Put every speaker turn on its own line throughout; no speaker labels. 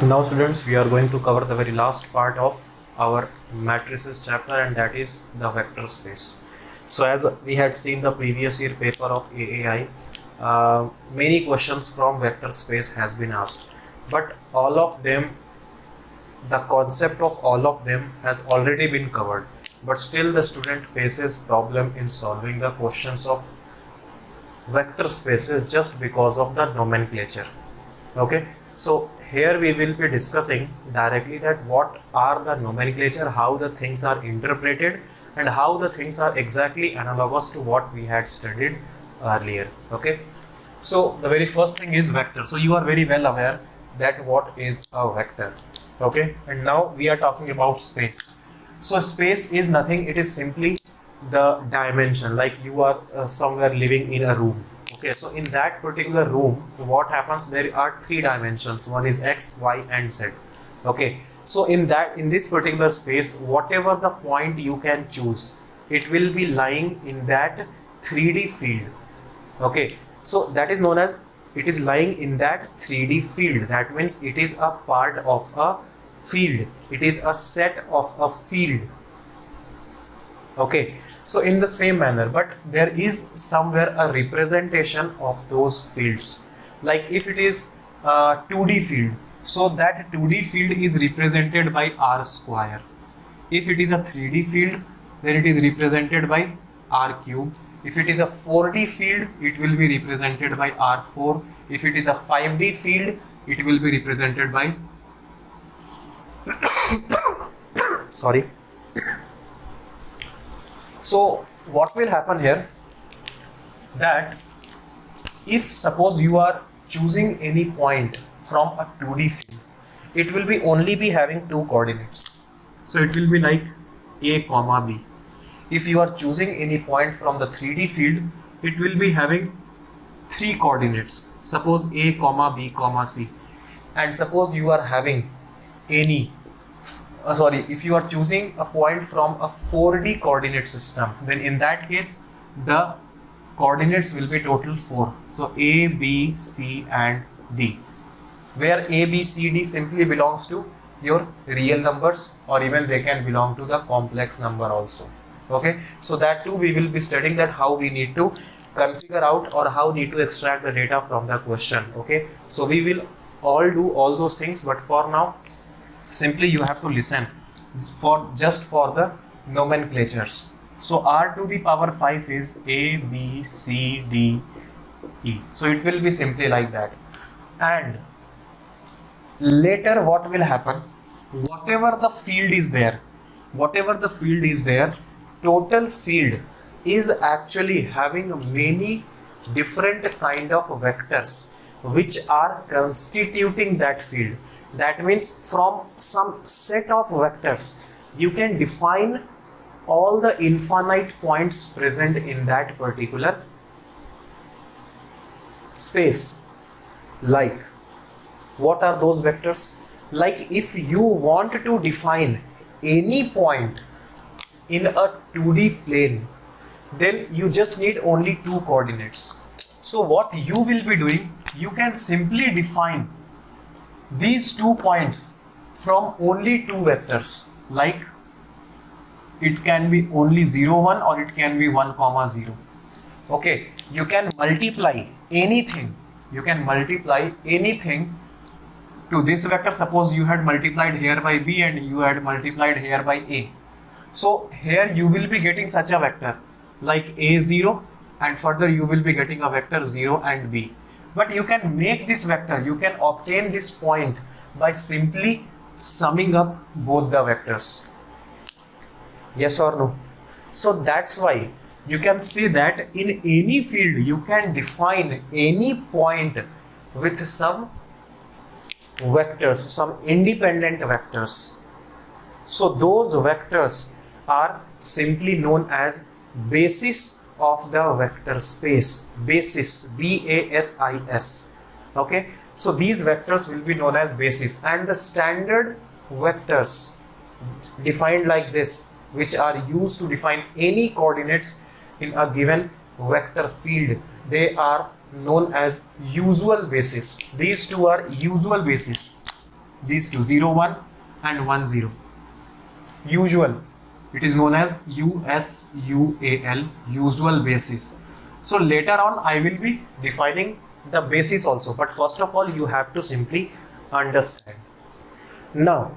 Now students, we are going to cover the very last part of our matrices chapter, and that is the vector space. So as we had seen the previous year paper of AAI, many questions from vector space has been asked, but all of them, the concept of all of them has already been covered, but still the student faces problem in solving the questions of vector spaces just because of the nomenclature. Okay, so here we will be discussing directly that what are the nomenclature, how the things are interpreted, and how the things are exactly analogous to what we had studied earlier. Okay, so the very first thing is vector. So you are very well aware that what is a vector. Okay, and now we are talking about space. So space is nothing, it is simply the dimension, like you are somewhere living in a room. Okay, so in that particular room, what happens, there are three dimensions, one is x, y and z. Okay, so in this particular space, whatever the point you can choose, it will be lying in that 3D field. Okay, so that is known as, it is lying in that 3D field. That means it is a part of a field, it is a set of a field. Okay, so in the same manner, but there is somewhere a representation of those fields. Like if it is a 2D field, so that 2D field is represented by r square. If it is a 3D field, then it is represented by r cube. If it is a 4D field, it will be represented by r4. If it is a 5D field, it will be represented by sorry. So what will happen here, that if suppose you are choosing any point from a 2D field, it will be only be having two coordinates. So it will be like a comma b. If you are choosing any point from the 3D field, it will be having three coordinates. Suppose a comma b comma c. And suppose you are having any if you are choosing a point from a 4D coordinate system, then in that case the coordinates will be total 4. So a, b, c and d, where a, b, c, d simply belongs to your real numbers, or even they can belong to the complex number also. Okay, so that too we will be studying, that how we need to configure out or how need to extract the data from the question. Okay, so we will all do all those things, but for now simply you have to listen for just for the nomenclatures. So r to the power 5 is a, b, c, d, e. So it will be simply like that. And later what will happen, whatever the field is there, total field is actually having many different kind of vectors which are constituting that field. That means from some set of vectors, you can define all the infinite points present in that particular space. Like, what are those vectors? Like if you want to define any point in a 2D plane, then you just need only two coordinates. So what you will be doing, you can simply define these 2 points from only two vectors. Like it can be only 0, 1 or it can be 1, 0. Okay, you can multiply anything. To this vector. Suppose you had multiplied here by b and you had multiplied here by a. So here you will be getting such a vector like a0, and further you will be getting a vector 0 and b. But you can make this vector, you can obtain this point by simply summing up both the vectors. Yes or no? So that's why you can say that in any field you can define any point with some vectors, some independent vectors. So those vectors are simply known as basis of the vector space. Basis, B-A-S-I-S. Okay, so these vectors will be known as basis, and the standard vectors defined like this, which are used to define any coordinates in a given vector field, they are known as usual basis. These two are usual basis. these two, 0 1 and 1 0. Usual, it is known as USUAL, usual basis. So later on I will be defining the basis also, but first of all you have to simply understand. Now,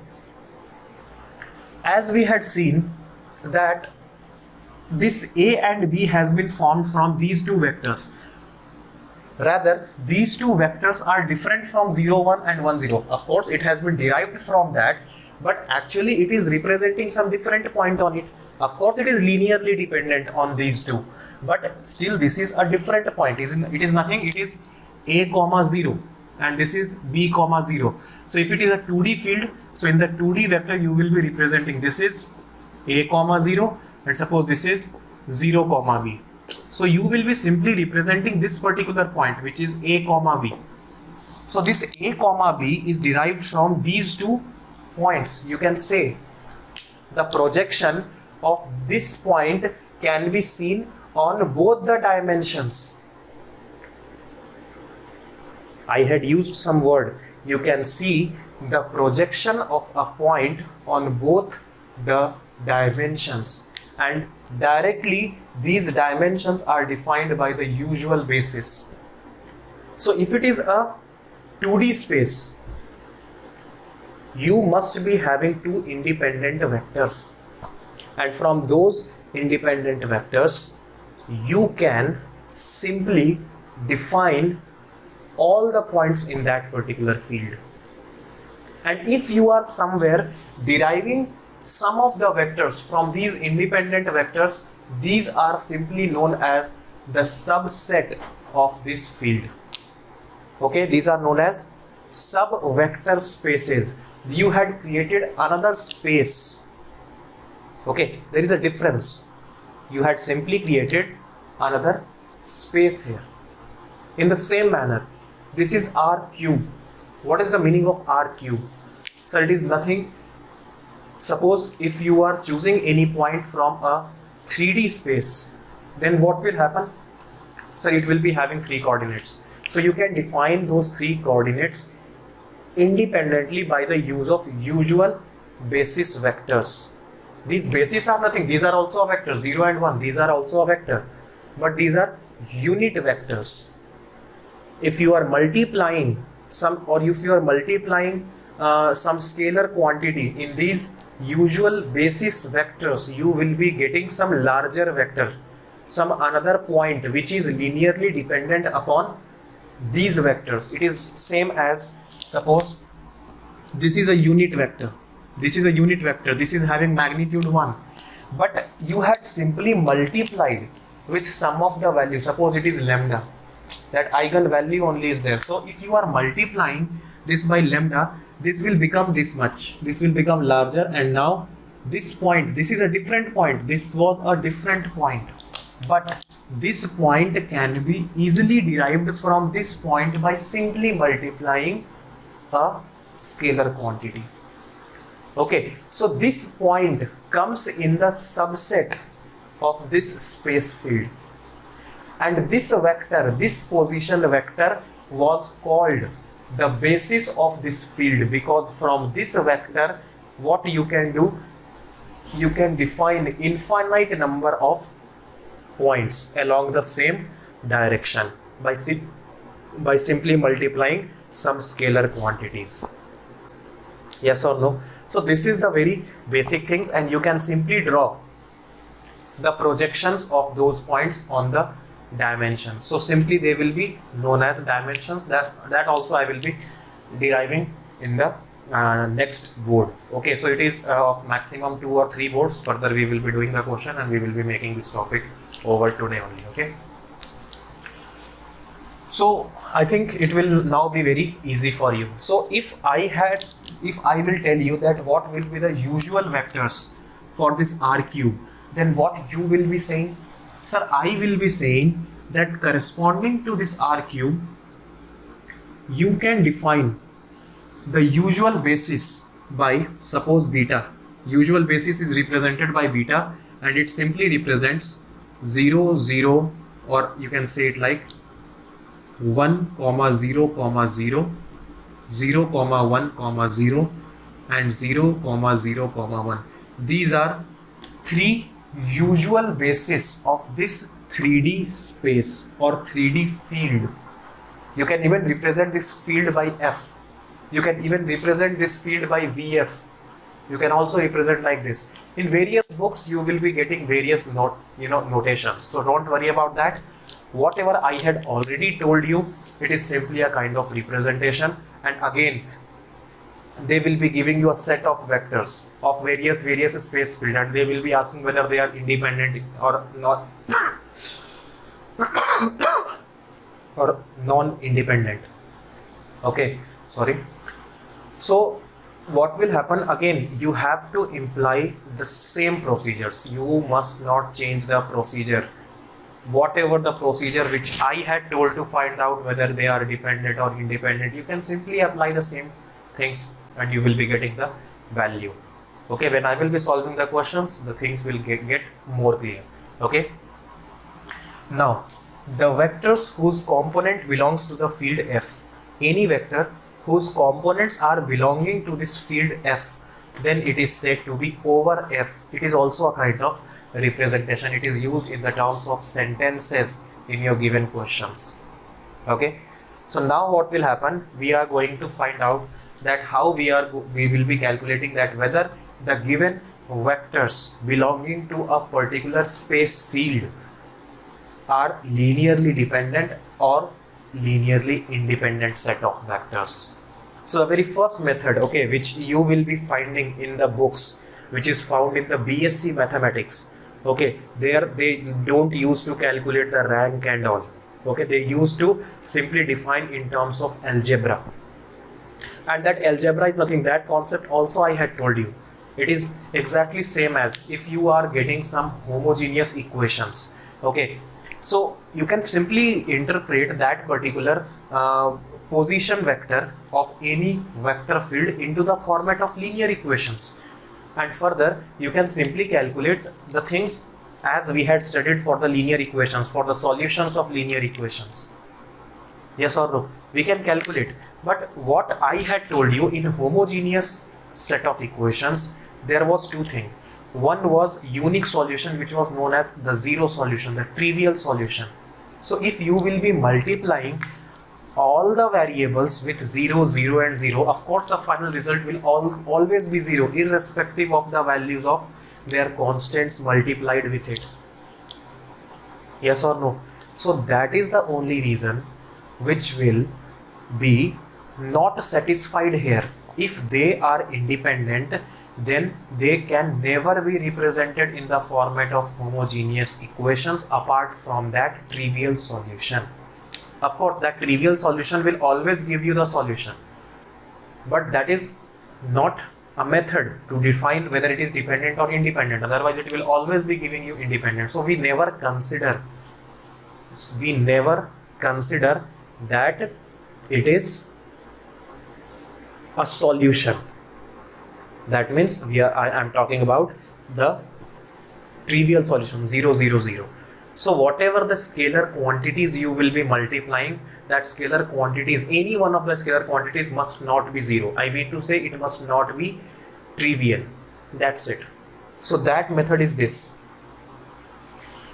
as we had seen that this A and B has been formed from these two vectors. Rather, these two vectors are different from 0 1 and 1 0. Of course, it has been derived from that, but actually it is representing some different point on it. Of course, it is linearly dependent on these two, but still this is a different point. It is nothing. It is A comma 0 and this is B comma 0. So if it is a 2D field, so in the 2D vector you will be representing this is A comma 0 and suppose this is 0 comma B. So you will be simply representing this particular point which is A comma B. So this A comma B is derived from these two points. You can say the projection of this point can be seen on both the dimensions. I had used some word. You can see the projection of a point on both the dimensions, and directly these dimensions are defined by the usual basis. So if it is a 2D space, you must be having two independent vectors, and from those independent vectors you can simply define all the points in that particular field. And if you are somewhere deriving some of the vectors from these independent vectors, these are simply known as the subset of this field. Okay, these are known as sub-vector spaces. You had created another space. Okay, there is a difference. You had simply created another space here. In the same manner, this is R cube. What is the meaning of R cube? So it is nothing. Suppose if you are choosing any point from a 3D space, then what will happen? So it will be having 3 coordinates. So you can define those 3 coordinates independently by the use of usual basis vectors. These bases are nothing. These are also a vector. 0 and 1. These are also a vector. But these are unit vectors. If you are multiplying some, or if you are multiplying some scalar quantity in these usual basis vectors, you will be getting some larger vector, some another point which is linearly dependent upon these vectors. It is same as, suppose this is a unit vector, this is a unit vector, this is having magnitude 1, but you had simply multiplied with some of the value. Suppose it is lambda, that eigenvalue only is there. So if you are multiplying this by lambda, this will become this much, this will become larger, and now this point, this is a different point, this was a different point, but this point can be easily derived from this point by simply multiplying a scalar quantity. Okay, so this point comes in the subset of this space field, and this vector, this position vector, was called the basis of this field, because from this vector what you can do, you can define infinite number of points along the same direction by simply multiplying some scalar quantities. Yes or no? So this is the very basic things, and you can simply draw the projections of those points on the dimensions. So simply they will be known as dimensions. That also I will be deriving in the next board. Okay, so it is of maximum 2 or 3 boards. Further we will be doing the question, and we will be making this topic over today only. Okay, so I think it will now be very easy for you. So if I will tell you that what will be the usual vectors for this R cube, then what you will be saying? Sir, I will be saying that corresponding to this R cube, you can define the usual basis by, suppose, beta. Usual basis is represented by beta, and it simply represents 0, 0, or you can say it like 1, 0, 0, 0 comma 1 comma 0 and 0 comma 0 comma 1. These are three usual bases of this 3D space or 3D field. You can even represent this field by F. You can even represent this field by VF. You can also represent like this. In various books, you will be getting various notations. So don't worry about that. Whatever I had already told you, it is simply a kind of representation. And again, they will be giving you a set of vectors of various space field, and they will be asking whether they are independent or not or non-independent. Okay, sorry. So what will happen again? You have to imply the same procedures. You must not change the procedure. Whatever the procedure which I had told to find out whether they are dependent or independent, you can simply apply the same things and you will be getting the value. Okay, when I will be solving the questions, the things will get more clear. Okay. Now, the vectors whose component belongs to the field F, any vector whose components are belonging to this field F, then it is said to be over F. It is also a kind of representation. It is used in the terms of sentences in your given questions. Okay. So now what will happen? We are going to find out that how we will be calculating that whether the given vectors belonging to a particular space field are linearly dependent or linearly independent set of vectors. So the very first method, okay, which you will be finding in the books, which is found in the BSc mathematics, okay, there they don't use to calculate the rank and all. Okay, they used to simply define in terms of algebra. And that algebra is nothing. That concept also I had told you. It is exactly same as if you are getting some homogeneous equations. Okay, so you can simply interpret that particular position vector of any vector field into the format of linear equations. And further, you can simply calculate the things as we had studied for the linear equations, for the solutions of linear equations. Yes or no? We can calculate. But what I had told you, in homogeneous set of equations, there was two things. One was unique solution, which was known as the zero solution, the trivial solution. So if you will be multiplying all the variables with 0, 0 and 0, of course the final result will always be 0, irrespective of the values of their constants multiplied with it. Yes or no? So that is the only reason which will be not satisfied here. If they are independent, then they can never be represented in the format of homogeneous equations apart from that trivial solution. Of course, that trivial solution will always give you the solution, but that is not a method to define whether it is dependent or independent. Otherwise, it will always be giving you independent. So we never consider that it is a solution. That means I am talking about the trivial solution 0, 0, 0. So whatever the scalar quantities you will be multiplying, that scalar quantities, any one of the scalar quantities must not be 0. I mean to say it must not be trivial. That's it. So that method is this.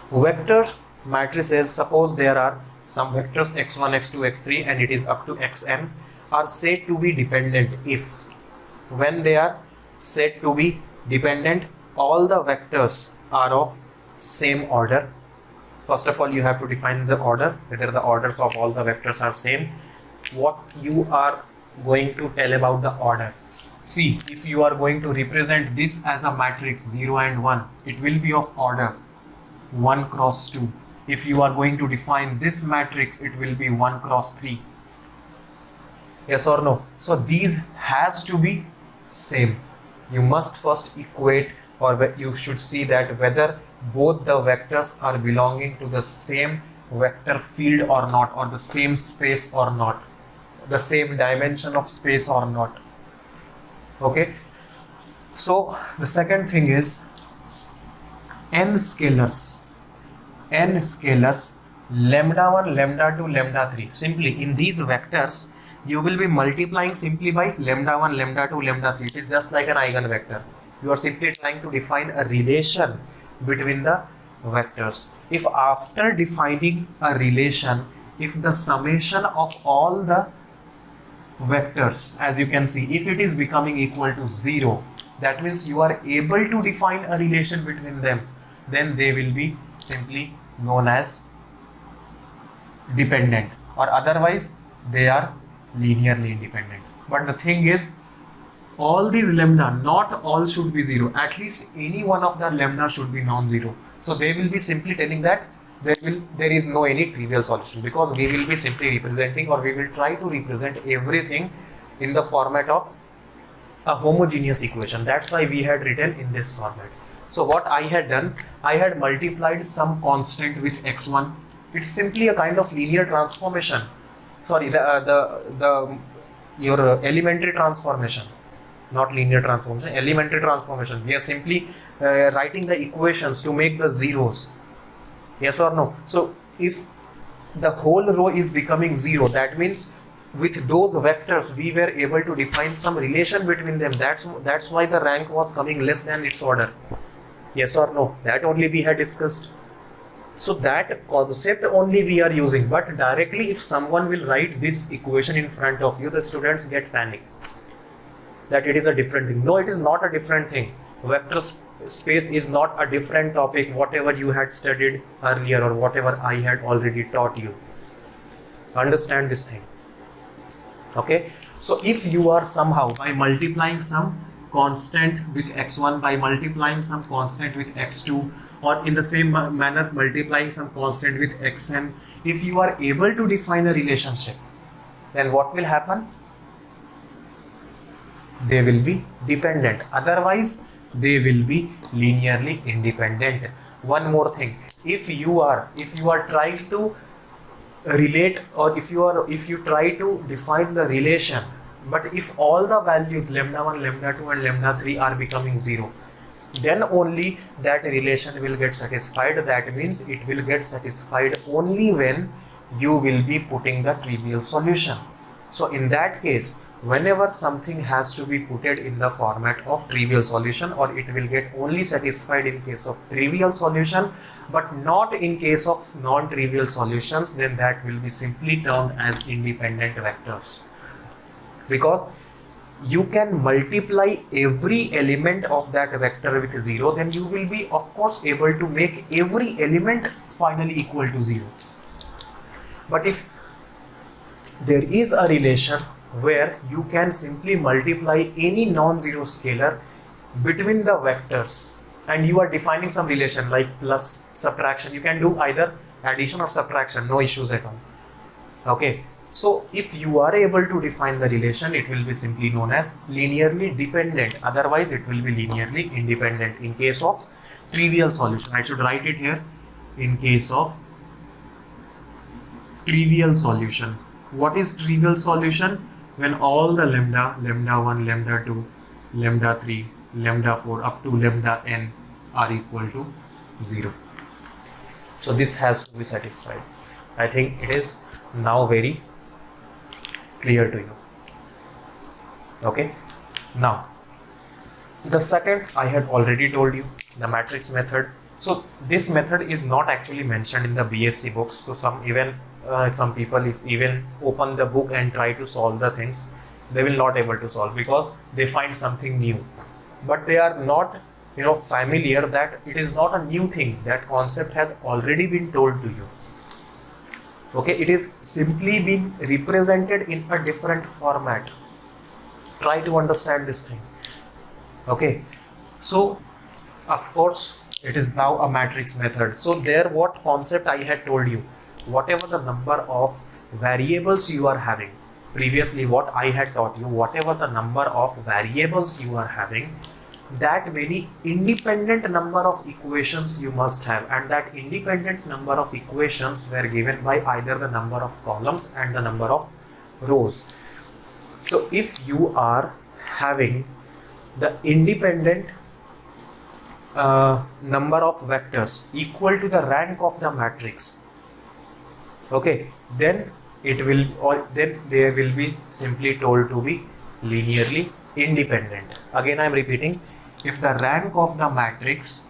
Vector matrices, suppose there are some vectors x1, x2, x3 and it is up to xn, are said to be dependent if, when they are said to be dependent, all the vectors are of same order. First of all, you have to define the order, whether the orders of all the vectors are same. What you are going to tell about the order? See, if you are going to represent this as a matrix 0 and 1, it will be of order 1 cross 2. If you are going to define this matrix, it will be 1 cross 3. Yes or no? So these has to be same. You must first equate, or you should see that whether both the vectors are belonging to the same vector field or not, or the same space or not, the same dimension of space or not. Okay. So the second thing is n scalars, lambda 1, lambda 2, lambda 3. Simply in these vectors, You will be multiplying simply by lambda 1, lambda 2, lambda 3. It is just like an eigenvector. You are simply trying to define a relation between the vectors. If after defining a relation, if the summation of all the vectors, as you can see, if it is becoming equal to 0, that means you are able to define a relation between them, then they will be simply known as dependent, or otherwise they are linearly independent. But the thing is, all these lambda, not all should be 0. At least any one of the lambda should be non-zero. So they will be simply telling that there is no any trivial solution, because we will be simply representing, or we will try to represent everything in the format of a homogeneous equation. That's why we had written in this format. So what I had done, I had multiplied some constant with x1. It's simply a kind of linear transformation. Sorry, your elementary transformation, not linear transformation, elementary transformation. We are simply writing the equations to make the zeros. Yes or no? So if the whole row is becoming 0, that means with those vectors we were able to define some relation between them. That's why the rank was coming less than its order. Yes or no? That only we had discussed. So that concept only we are using, but directly if someone will write this equation in front of you, the students get panic that it is a different thing. No, it is not a different thing. Vector space is not a different topic, whatever you had studied earlier or whatever I had already taught you. Understand this thing. Okay, so if you are somehow by multiplying some constant with x1, by multiplying some constant with x2, or in the same manner multiplying some constant with xn, if you are able to define a relationship, then what will happen? They will be dependent, otherwise they will be linearly independent. One more thing, if you are trying to relate, or if you try to define the relation, but if all the values lambda 1, lambda 2 and lambda 3 are becoming 0, then only that relation will get satisfied. That means it will get satisfied only when you will be putting the trivial solution. So in that case, whenever something has to be put in the format of trivial solution, or it will get only satisfied in case of trivial solution but not in case of non-trivial solutions, then that will be simply termed as independent vectors. Because you can multiply every element of that vector with 0, then you will be of course able to make every element finally equal to 0. But if there is a relation where you can simply multiply any non-zero scalar between the vectors, and you are defining some relation like plus, subtraction, you can do either addition or subtraction, no issues at all. Okay, so if you are able to define the relation, it will be simply known as linearly dependent, otherwise it will be linearly independent in case of trivial solution. I should write it here, in case of trivial solution. What is trivial solution? When all the lambda 1, lambda 2, lambda 3, lambda 4 up to lambda n are equal to 0. So this has to be satisfied. I think it is now very clear to you. Okay, now the second I had already told you, the matrix method. So this method is not actually mentioned in the BSc books. So some people, if even open the book and try to solve the things, they will not able to solve, because they find something new, but they are not familiar that it is not a new thing. That concept has already been told to you. Okay, it is simply being represented in a different format. Try to understand this thing. Okay, so of course it is now a matrix method. So there, what concept I had told you, whatever the number of variables you are having, previously what I had taught you, whatever the number of variables you are having, that many independent number of equations you must have, and that independent number of equations were given by either the number of columns and the number of rows. So if you are having the independent number of vectors equal to the rank of the matrix, okay, then it will, or then they will be simply told to be linearly independent. Again I am repeating, if the rank of the matrix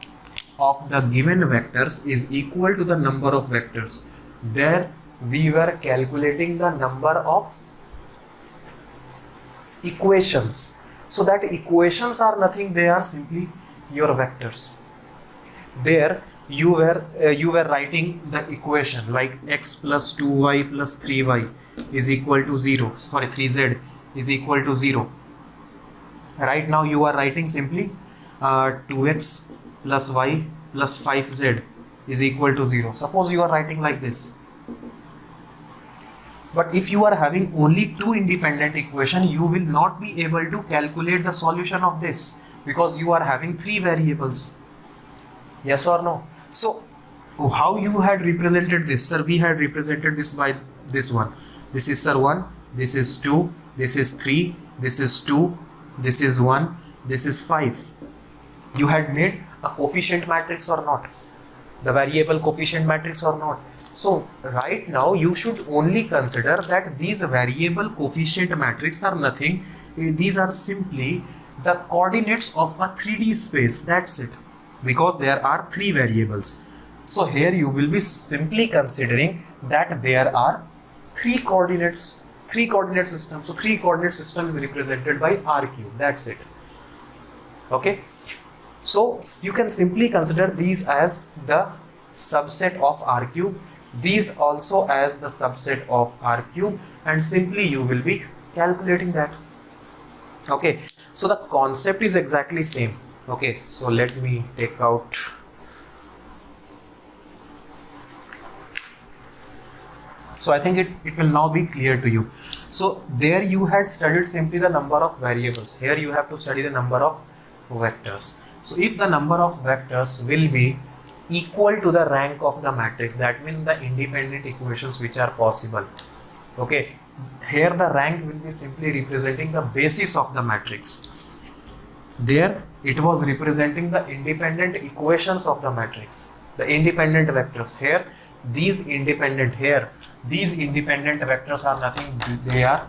of the given vectors is equal to the number of vectors, there we were calculating the number of equations. So that equations are nothing, they are simply your vectors. There you were writing the equation like x plus 2y plus 3y is equal to 0, sorry 3z is equal to 0. Right now you are writing simply 2x plus y plus 5z is equal to 0. Suppose you are writing like this. But if you are having only two independent equations, you will not be able to calculate the solution of this because you are having three variables. Yes or no? So how you had represented this? Sir, we had represented this by this one. This is sir 1, this is 2, this is 3, this is 2, this is 1, this is 5. You had made a coefficient matrix or not? The variable coefficient matrix or not? So right now you should only consider that these variable coefficient matrix are nothing. These are simply the coordinates of a 3D space. That's it. Because there are three variables. So here you will be simply considering that there are three coordinate system. So three coordinate system is represented by R cube. That's it. Okay. So you can simply consider these as the subset of R cube, these also as the subset of R cube, and simply you will be calculating that. Okay, so the concept is exactly same. Okay, so let me take out. So I think it will now be clear to you. So there you had studied simply the number of variables. Here you have to study the number of vectors. So if the number of vectors will be equal to the rank of the matrix, that means the independent equations which are possible. Okay, here the rank will be simply representing the basis of the matrix. There it was representing the independent equations of the matrix, the independent vectors. Here these independent vectors are nothing, they are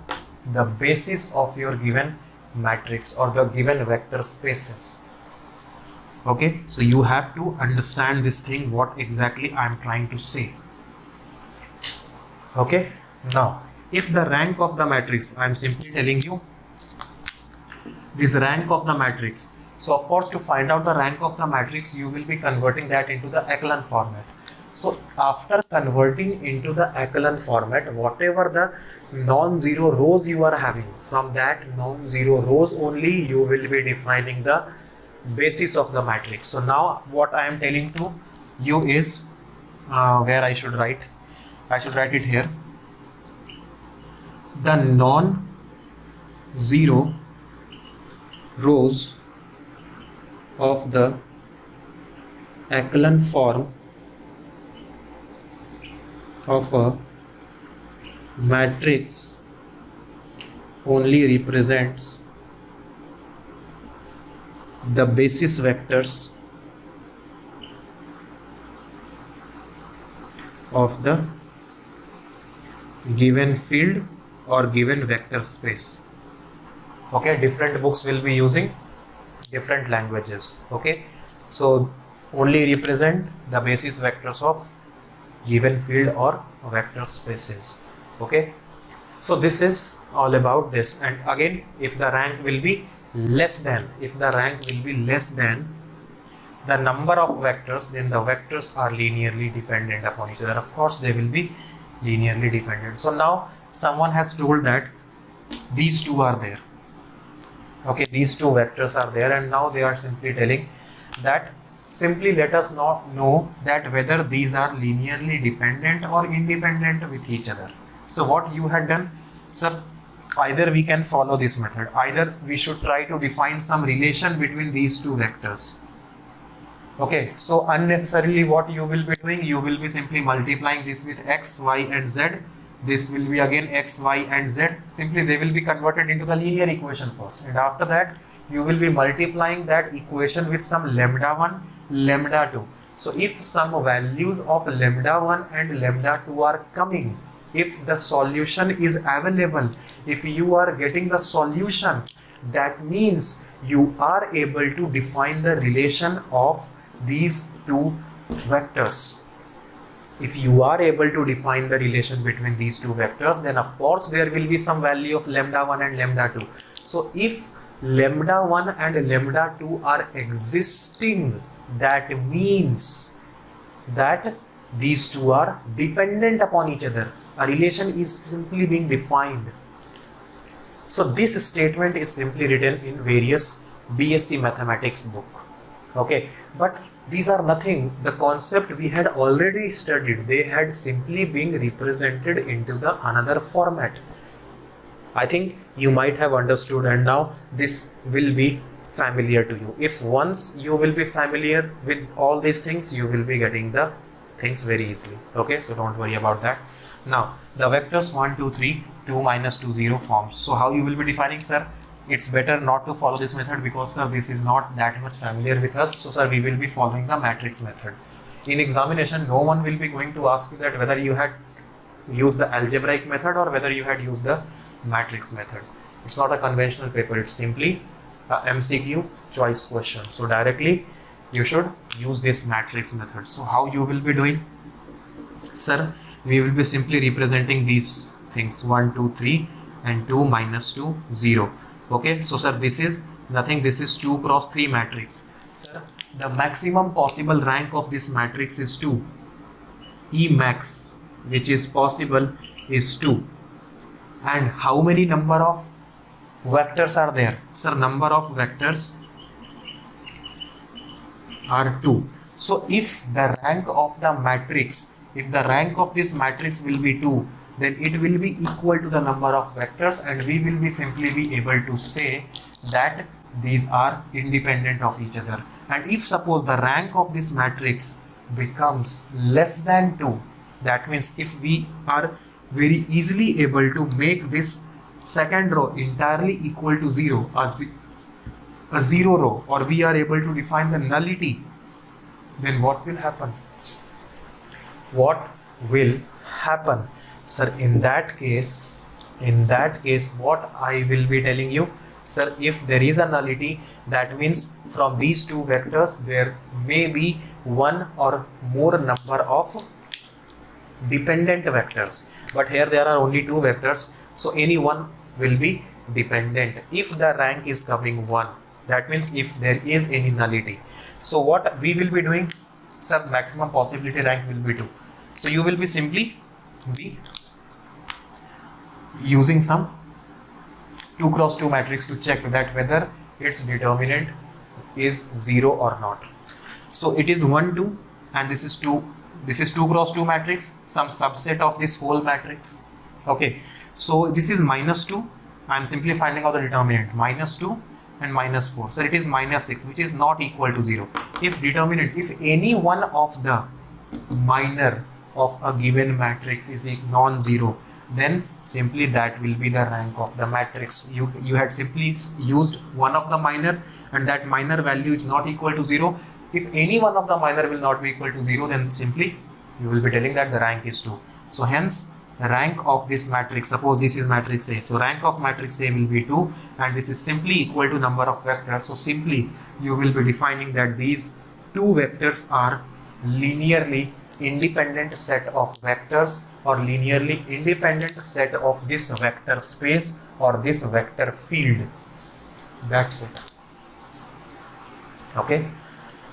the basis of your given matrix or the given vector spaces. Okay, so you have to understand this thing, what exactly I am trying to say. Okay, now if the rank of the matrix, I am simply telling you this rank of the matrix. So of course, to find out the rank of the matrix, you will be converting that into the echelon format. So after converting into the echelon format, whatever the non-zero rows you are having, from that non-zero rows only you will be defining the basis of the matrix. So now what I am telling to you is where I should write it here. The non-zero rows of the echelon form of a matrix only represents the basis vectors of the given field or given vector space. Okay, different books will be using different languages. Okay, so only represent the basis vectors of given field or vector spaces. Okay, so this is all about this. And again, if the rank will be less than the number of vectors, then the vectors are linearly dependent upon each other. Of course, they will be linearly dependent. So now someone has told that these two are there. Okay, these two vectors are there, and now they are simply telling that simply let us not know that whether these are linearly dependent or independent with each other. So what you had done, sir, either we can follow this method, either we should try to define some relation between these two vectors. Okay, so unnecessarily what you will be doing, you will be simply multiplying this with x, y and z. This will be again x, y and z. Simply they will be converted into the linear equation first, and after that you will be multiplying that equation with some lambda 1, lambda 2. So if some values of lambda 1 and lambda 2 are coming, if the solution is available, if you are getting the solution, that means you are able to define the relation of these two vectors. If you are able to define the relation between these two vectors, then of course there will be some value of lambda 1 and lambda 2. So if lambda 1 and lambda 2 are existing, that means that these two are dependent upon each other. A relation is simply being defined. So this statement is simply written in various BSc mathematics book. Okay, but these are nothing. The concept we had already studied. They had simply been represented into the another format. I think you might have understood, and now this will be familiar to you. If once you will be familiar with all these things, you will be getting the things very easily. Okay, so don't worry about that. Now the vectors 1, 2, 3, 2, minus 2, 0 forms. So how you will be defining, sir? It's better not to follow this method because, sir, this is not that much familiar with us. So, sir, we will be following the matrix method. In examination, no one will be going to ask you that whether you had used the algebraic method or whether you had used the matrix method. It's not a conventional paper. It's simply a MCQ choice question. So, directly you should use this matrix method. So, how you will be doing? Sir, we will be simply representing these things 1, 2, 3 and 2, minus 2, 0. Okay, so sir, this is nothing, this is 2 cross 3 matrix. Sir, the maximum possible rank of this matrix is 2. E max, which is possible, is 2. And how many number of vectors are there? Sir, number of vectors are 2. So if the rank of the matrix, if the rank of this matrix will be 2, then it will be equal to the number of vectors, and we will be simply be able to say that these are independent of each other. And if suppose the rank of this matrix becomes less than 2, that means if we are very easily able to make this second row entirely equal to 0, a 0 row, or we are able to define the nullity, then what will happen? What will happen? Sir, in that case, what I will be telling you, sir, if there is a nullity, that means from these two vectors there may be one or more number of dependent vectors. But here there are only two vectors, so any one will be dependent. If the rank is coming 1, that means if there is any nullity. So what we will be doing, sir, maximum possibility rank will be 2. So you will be simply be using some 2 cross 2 matrix to check that whether its determinant is 0 or not. So it is 1, 2, and this is 2. This is 2 cross 2 matrix, some subset of this whole matrix. Okay, so this is minus 2. I am simply finding out the determinant, minus 2 and minus 4. So it is minus 6, which is not equal to 0. If determinant, if any one of the minor of a given matrix is non-zero, then simply that will be the rank of the matrix. You had simply used one of the minor, and that minor value is not equal to 0. If any one of the minor will not be equal to 0, then simply you will be telling that the rank is 2. So hence the rank of this matrix, suppose this is matrix A, so rank of matrix A will be 2, and this is simply equal to number of vectors. So simply you will be defining that these two vectors are linearly independent set of vectors, or linearly independent set of this vector space or this vector field. That's it. Okay,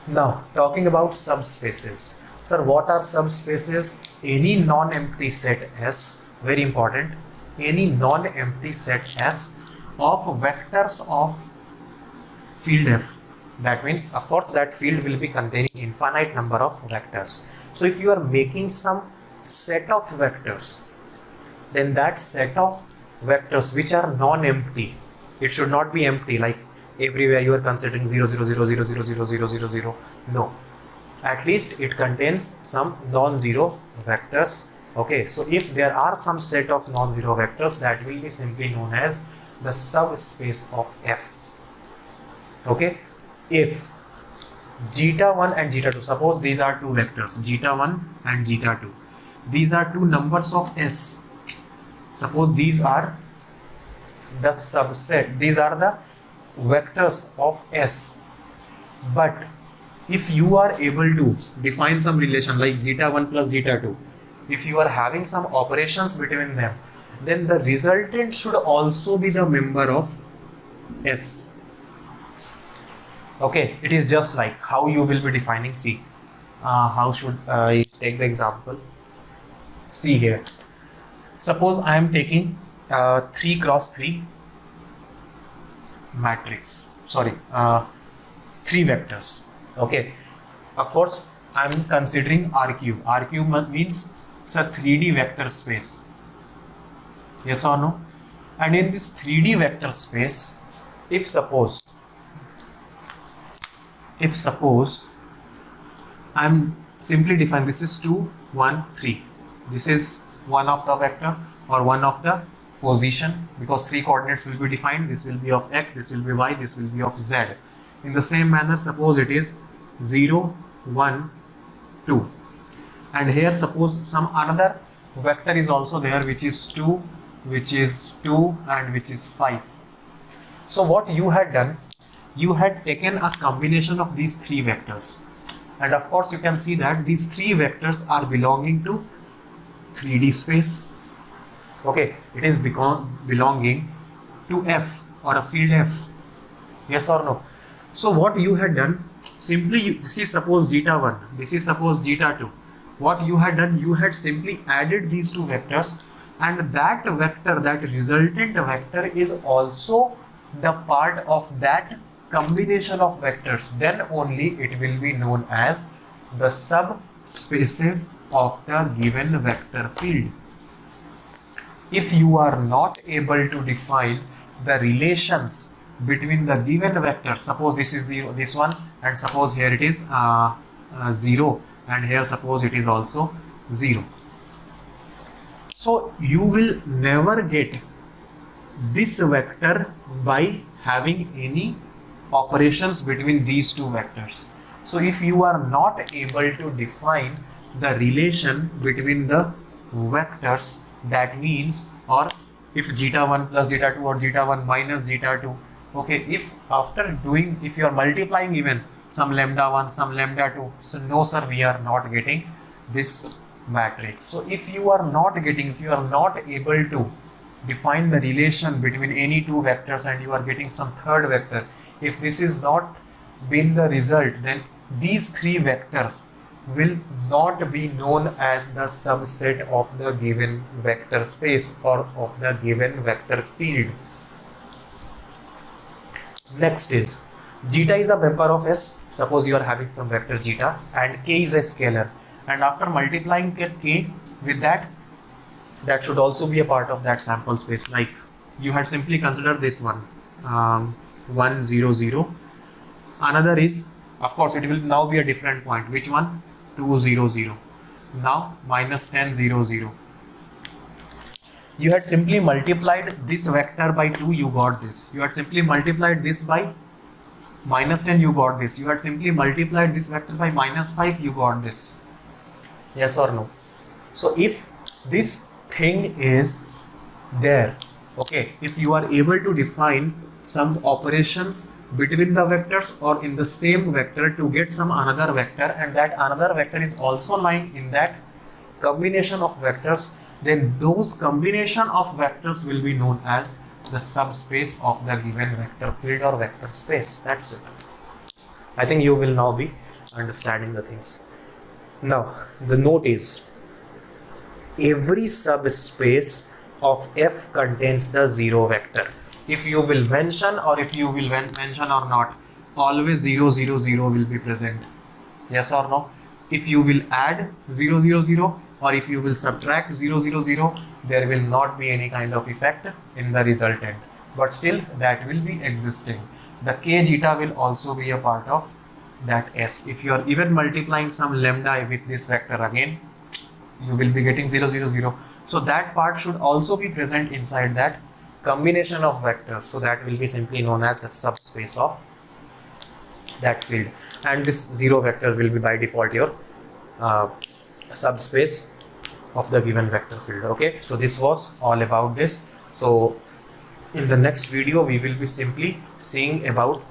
now talking about subspaces. Sir, what are subspaces? Any non-empty set S, very important, any non-empty set S of vectors of field F. That means, of course, that field will be containing infinite number of vectors. So if you are making some set of vectors, then that set of vectors which are non-empty, it should not be empty like everywhere you are considering 0, 0, 0, 0, 0, 0, 0, 0, 0. No, at least it contains some non-zero vectors. Okay, so if there are some set of non-zero vectors, that will be simply known as the subspace of F. Okay, if zeta 1 and zeta 2, suppose these are two vectors, zeta 1 and zeta 2, these are two numbers of S. suppose these are the subset, these are the vectors of S, but if you are able to define some relation like zeta 1 plus zeta 2, if you are having some operations between them, then the resultant should also be the member of S. Okay, it is just like how you will be defining C. How should I take the example? See here. Suppose I am taking 3 cross 3 matrix. Sorry, 3 vectors. Okay. Of course, I am considering R cube. R cube means it's a 3D vector space. Yes or no? And in this 3D vector space, if suppose I'm simply define this is 2, 1, 3. This is one of the vector or one of the position, because 3 coordinates will be defined. This will be of x, this will be y, this will be of z. In the same manner, suppose it is 0, 1, 2. And here suppose some another vector is also there, which is 2, which is 2, and which is 5. So what you had done, you had taken a combination of these 3 vectors, and of course you can see that these 3 vectors are belonging to 3D space. Okay, it is belonging to F or a field F. Yes or no? So what you had done, simply this is suppose zeta 1, this is suppose zeta 2. What you had done, you had simply added these 2 vectors, and that vector, that resultant vector, is also the part of that combination of vectors. Then only it will be known as the subspaces of the given vector field. If you are not able to define the relations between the given vectors, suppose this is 0, this one, and suppose here it is 0, and here suppose it is also 0. So you will never get this vector by having any operations between these 2 vectors. So if you are not able to define the relation between the vectors, that means, or if zeta 1 plus zeta 2 or zeta 1 minus zeta 2, okay, if after doing, if you are multiplying even some lambda 1, some lambda 2, so no sir, we are not getting this matrix. So if you are not able to define the relation between any 2 vectors and you are getting some third vector, if this is not been the result, then these 3 vectors will not be known as the subset of the given vector space or of the given vector field. Next is zeta is a member of S. Suppose you are having some vector zeta and k is a scalar, and after multiplying k with that should also be a part of that sample space. Like you had simply considered this one 1, 0, 0. Another is, of course, it will now be a different point. Which one? 2, 0, 0. Now minus 10, 0, 0. You had simply multiplied this vector by 2, you got this. You had simply multiplied this by minus 10, you got this. You had simply multiplied this vector by minus 5, you got this. Yes or no? So if this thing is there, okay, if you are able to define some operations between the vectors or in the same vector to get some another vector, and that another vector is also lying in that combination of vectors, then those combination of vectors will be known as the subspace of the given vector field or vector space. That's it. I think you will now be understanding the things. Now the note is, every subspace of F contains the 0 vector. If you will mention or if you will mention or not, always 0, 0, 0 will be present. Yes or no? If you will add 0, 0, 0 or if you will subtract 0, 0, 0, there will not be any kind of effect in the resultant, but still that will be existing. The k zeta will also be a part of that S. If you are even multiplying some lambda with this vector again, you will be getting 0, 0, 0. So that part should also be present inside that combination of vectors. So that will be simply known as the subspace of that field, and this 0 vector will be by default your subspace of the given vector field. Okay, so this was all about this. So in the next video we will be simply seeing about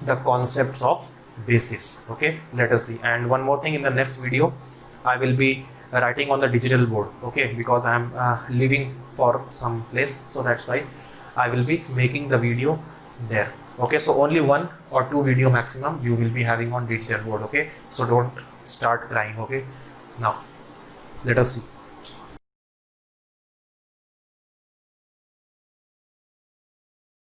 the concepts of basis. Okay, let us see. And one more thing, in the next video I will be writing on the digital board. Okay, because I am leaving for some place, so that's why I will be making the video there. Okay, so only 1 or 2 video maximum you will be having on digital board. Okay, so don't start crying. Okay, now let us see.